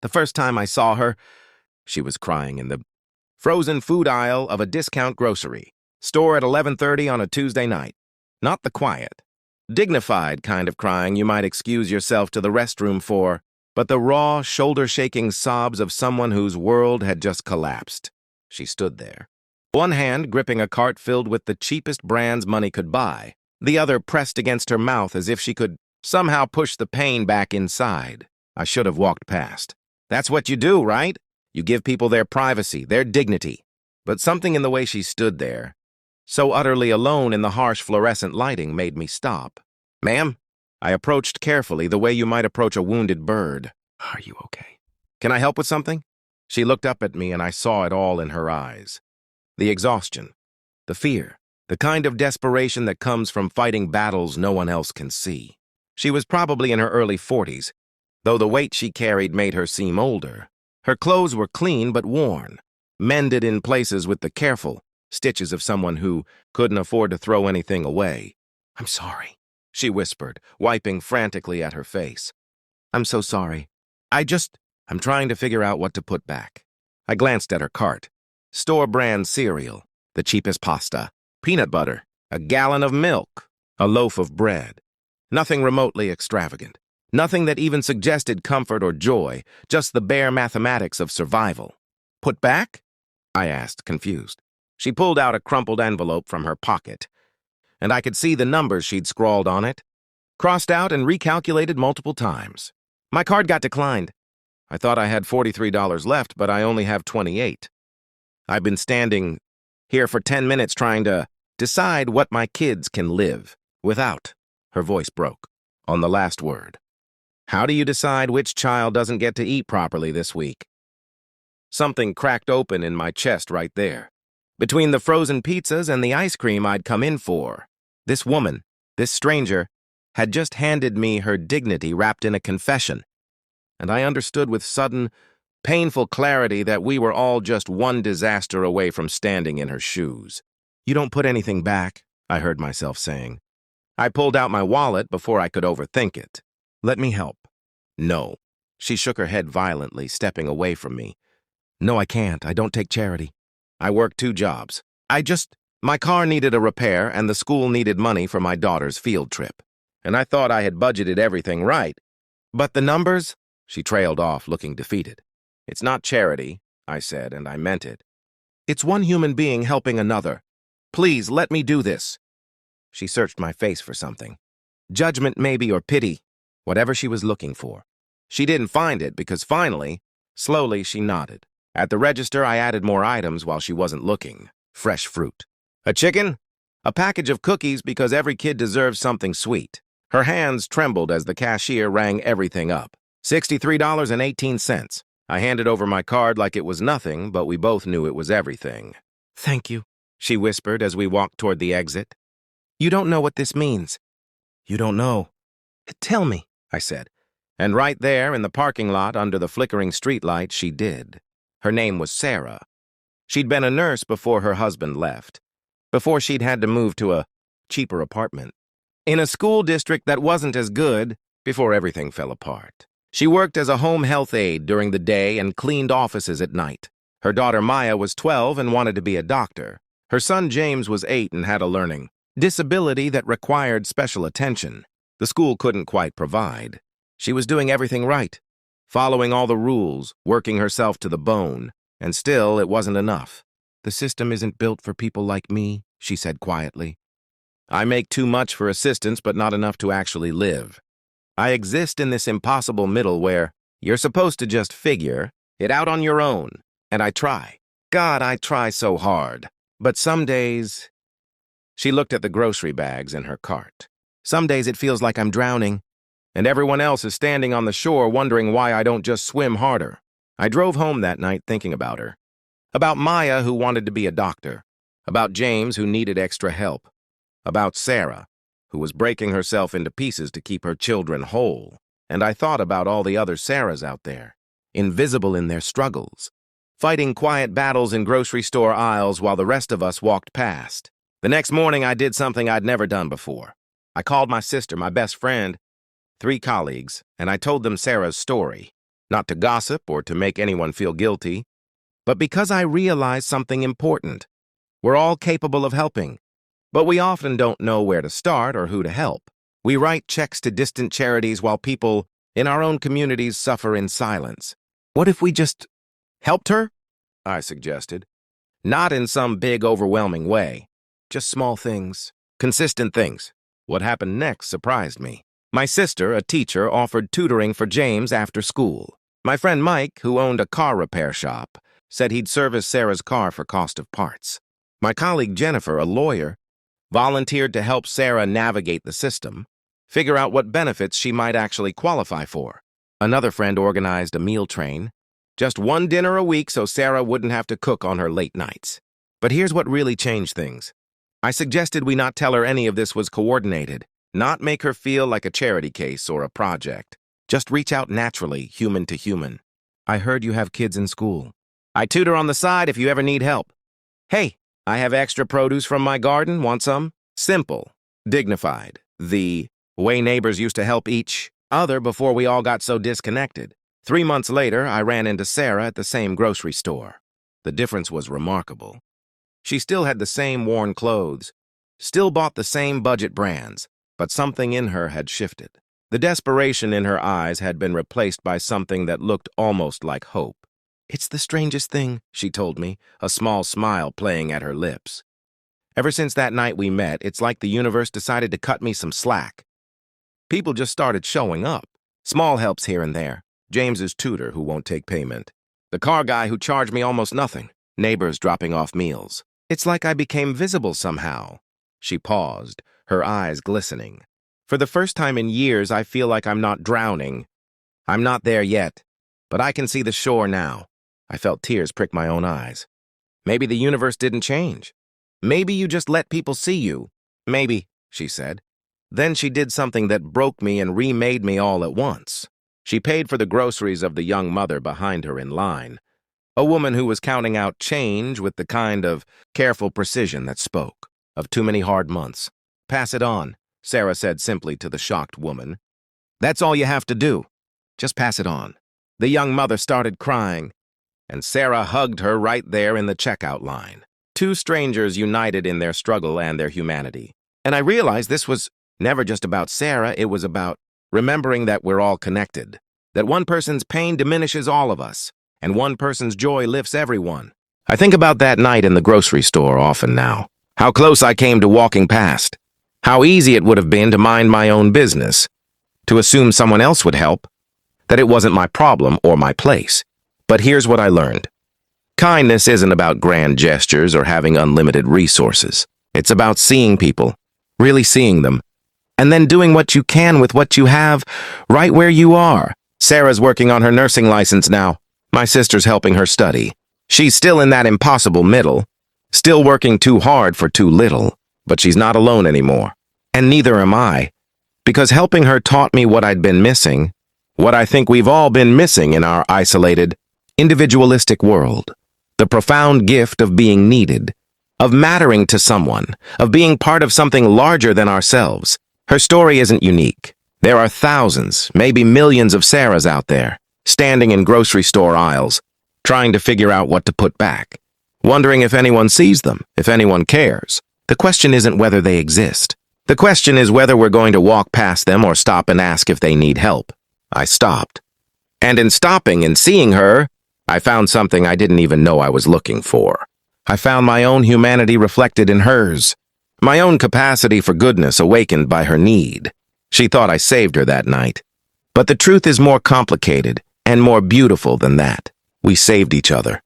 The first time I saw her, she was crying in the frozen food aisle of a discount grocery store at 11:30 on a Tuesday night. Not the quiet, dignified kind of crying you might excuse yourself to the restroom for, but the raw, shoulder-shaking sobs of someone whose world had just collapsed. She stood there, one hand gripping a cart filled with the cheapest brands money could buy, the other pressed against her mouth as if she could somehow push the pain back inside. I should have walked past. That's what you do, right? You give people their privacy, their dignity. But something in the way she stood there, so utterly alone in the harsh fluorescent lighting, made me stop. "Ma'am?" I approached carefully, the way you might approach a wounded bird. "Are you okay? Can I help with something?" She looked up at me, and I saw it all in her eyes. The exhaustion, the fear, the kind of desperation that comes from fighting battles no one else can see. She was probably in her early 40s, though the weight she carried made her seem older. Her clothes were clean but worn, mended in places with the careful stitches of someone who couldn't afford to throw anything away. "I'm sorry," she whispered, wiping frantically at her face. "I'm so sorry. I'm trying to figure out what to put back." I glanced at her cart. Store-brand cereal, the cheapest pasta, peanut butter, a gallon of milk, a loaf of bread. Nothing remotely extravagant. Nothing that even suggested comfort or joy, just the bare mathematics of survival. "Put back?" I asked, confused. She pulled out a crumpled envelope from her pocket, and I could see the numbers she'd scrawled on it, crossed out and recalculated multiple times. "My card got declined. I thought I had $43 left, but I only have 28. I've been standing here for 10 minutes trying to decide what my kids can live without." Her voice broke on the last word. "How do you decide which child doesn't get to eat properly this week?" Something cracked open in my chest right there. Between the frozen pizzas and the ice cream I'd come in for, this woman, this stranger, had just handed me her dignity wrapped in a confession. And I understood with sudden, painful clarity that we were all just one disaster away from standing in her shoes. "You don't put anything back," I heard myself saying. I pulled out my wallet before I could overthink it. "Let me help." "No." She shook her head violently, stepping away from me. "No, I can't. I don't take charity. I work 2 jobs. My car needed a repair, and the school needed money for my daughter's field trip. And I thought I had budgeted everything right. But the numbers?" She trailed off, looking defeated. "It's not charity," I said, and I meant it. "It's one human being helping another. Please, let me do this." She searched my face for something. Judgment, maybe, or pity, whatever she was looking for. She didn't find it because finally, slowly, she nodded. At the register, I added more items while she wasn't looking. Fresh fruit. "A chicken? A package of cookies, because every kid deserves something sweet." Her hands trembled as the cashier rang everything up. $63.18. I handed over my card like it was nothing, but we both knew it was everything. "Thank you," she whispered as we walked toward the exit. "You don't know what this means." "You don't know." "Tell me," I said. And right there in the parking lot under the flickering streetlight, she did. Her name was Sarah. She'd been a nurse before her husband left, before she'd had to move to a cheaper apartment, in a school district that wasn't as good, before everything fell apart. She worked as a home health aide during the day and cleaned offices at night. Her daughter Maya was 12 and wanted to be a doctor. Her son James was 8 and had a learning disability that required special attention. The school couldn't quite provide. She was doing everything right, following all the rules, working herself to the bone, and still it wasn't enough. "The system isn't built for people like me," she said quietly. "I make too much for assistance, but not enough to actually live. I exist in this impossible middle where you're supposed to just figure it out on your own, and I try. God, I try so hard. But some days..." She looked at the grocery bags in her cart. "Some days it feels like I'm drowning, and everyone else is standing on the shore wondering why I don't just swim harder." I drove home that night thinking about her. About Maya, who wanted to be a doctor. About James, who needed extra help. About Sarah, who was breaking herself into pieces to keep her children whole. And I thought about all the other Sarahs out there, invisible in their struggles, fighting quiet battles in grocery store aisles while the rest of us walked past. The next morning, I did something I'd never done before. I called my sister, my best friend, 3 colleagues, and I told them Sarah's story. not to gossip or to make anyone feel guilty, but because I realized something important. We're all capable of helping, but we often don't know where to start or who to help. We write checks to distant charities while people in our own communities suffer in silence. What if we just helped her? I suggested. Not in some big, overwhelming way. Just small things, consistent things. What happened next surprised me. My sister, a teacher, offered tutoring for James after school. My friend Mike, who owned a car repair shop, said he'd service Sarah's car for cost of parts. My colleague Jennifer, a lawyer, volunteered to help Sarah navigate the system, figure out what benefits she might actually qualify for. Another friend organized a meal train, just one dinner a week so Sarah wouldn't have to cook on her late nights. But here's what really changed things. I suggested we not tell her any of this was coordinated, not make her feel like a charity case or a project. Just reach out naturally, human to human. I heard you have kids in school. I tutor on the side if you ever need help. Hey, I have extra produce from my garden. Want some? Simple, dignified. The way neighbors used to help each other before we all got so disconnected. 3 months later, I ran into Sarah at the same grocery store. The difference was remarkable. She still had the same worn clothes, still bought the same budget brands, but something in her had shifted. The desperation in her eyes had been replaced by something that looked almost like hope. It's the strangest thing, she told me, a small smile playing at her lips. Ever since that night we met, it's like the universe decided to cut me some slack. People just started showing up. Small helps here and there. James's tutor who won't take payment. The car guy who charged me almost nothing. Neighbors dropping off meals. It's like I became visible somehow. She paused, her eyes glistening. For the first time in years, I feel like I'm not drowning. I'm not there yet, but I can see the shore now. I felt tears prick my own eyes. Maybe the universe didn't change. Maybe you just let people see you. Maybe, she said. Then she did something that broke me and remade me all at once. She paid for the groceries of the young mother behind her in line, a woman who was counting out change with the kind of careful precision that spoke of too many hard months. Pass it on, Sarah said simply to the shocked woman. That's all you have to do. Just pass it on. The young mother started crying, and Sarah hugged her right there in the checkout line. Two strangers united in their struggle and their humanity. And I realized this was never just about Sarah, it was about remembering that we're all connected, that one person's pain diminishes all of us, and one person's joy lifts everyone. I think about that night in the grocery store often now, how close I came to walking past, how easy it would have been to mind my own business, to assume someone else would help, that it wasn't my problem or my place. But here's what I learned. Kindness isn't about grand gestures or having unlimited resources. It's about seeing people, really seeing them, and then doing what you can with what you have right where you are. Sarah's working on her nursing license now. My sister's helping her study. She's still in that impossible middle, still working too hard for too little, but she's not alone anymore. And neither am I, because helping her taught me what I'd been missing, what I think we've all been missing in our isolated, individualistic world. The profound gift of being needed, of mattering to someone, of being part of something larger than ourselves. Her story isn't unique. There are thousands, maybe millions of Sarahs out there, standing in grocery store aisles, trying to figure out what to put back, wondering if anyone sees them, if anyone cares. The question isn't whether they exist. The question is whether we're going to walk past them or stop and ask if they need help. I stopped. And in stopping and seeing her, I found something I didn't even know I was looking for. I found my own humanity reflected in hers, my own capacity for goodness awakened by her need. She thought I saved her that night. But the truth is more complicated and more beautiful than that. We saved each other.